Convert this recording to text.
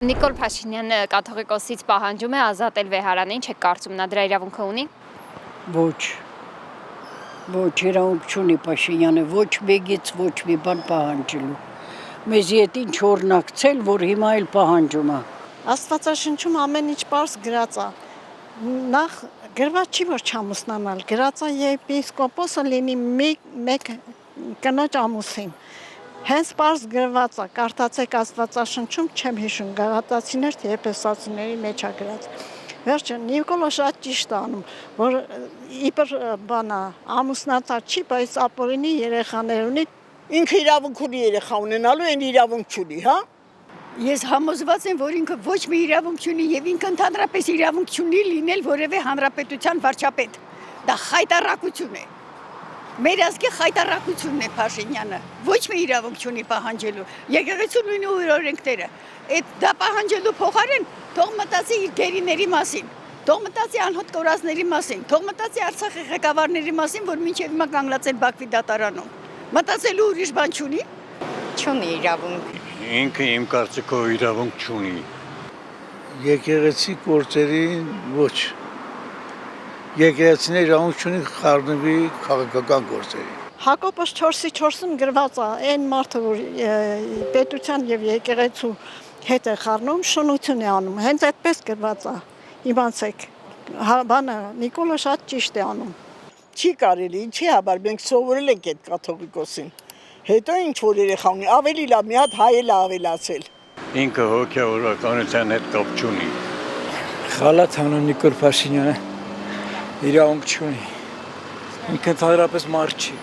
Նիկոլ Փաշինյանը կաթողիկոսից պահանջում է ազատել Վեհարանին, չեք կարծում նա դրա իրավունքը ունի։ Ոչ, իրավունք չունի Փաշինյանը, ոչ մեկից ոչ մի բան պահանջելու։ Մեզ հետ ինչ օրնակցել, որ հիմա էլ պահանջում է։ Աստվածաշնչում ամեն ինչ պարզ գրած է։ Նախ գրված չի որ չամուսնանալ, գրած է եպիսկոպոսը լինի մեկ կնոջ ամուսին։ Հենց պարզ գրված է, կարդացեք Աստվածաշնչում, չեմ հիշում, գաղատացիներ թե եփեսացիների մեջ է գրած։ Վերջը Նիկոլը շատ ճիշտ է անում, որ իբր բանա ամուսնացած չի, բայց ապօրինի երեխաներ ունի։ Ինքը իրավունք ունի երեխա ունենալու, այն իրավունք չունի, հա։ Ես համոզված եմ, որ ինքը ոչ մի իրավունք չունի եւ ինքը ընդհանրապես իրավունք չունի լինել որևէ հանրապետության վարչապետ։ Դա խայտարակություն է։ Մեր ազգի խայտարակությունն է Փաշինյանը։ Ոչ մի իրավունք չունի պահանջելու։ Եկեղեցին ունի իր օրենքները։ Այդ դա պահանջելու փոխարեն թող մտածի իր գերիների մասին, թող մտածի անհոտ կորածների մասին, թող մտածի Արցախի ղեկավարների մասին, որ մինչև հիմա կանգնած են Բաքվի դատարանում։ Մտածելու ուրիշ բան չունի։ Չունի իրավունք։ Ինքը իմ կարծիքով իրավունք չունի։ Եկեղեցի գործերին ոչ։ Եկեղեցին իրավունք չունի խառնվի քաղաքական գործերին։ Հակոբոս 4:4-ում գրված է, այն մարդը, որ պետության եւ եկեղեցու հետ է խառնում, շնություն է անում։ Հենց այդպես գրված է։ Իմացեք, բանը Նիկոլը շատ ճիշտ է անում։ Չի կարելի, ինչի համար մենք սովորել ենք այդ կաթողիկոսին։ Հետո ինչ որ երեխա ունի, ավելի լավ մի հատ հայել ավելացել։ Ինքը հոգևորականության հետ կապ չունի։ Խալաթ անուն Նիկոլ Փաշինյանը իրավունք չունի։ Ինքը ընդհանրապես մարդ չի։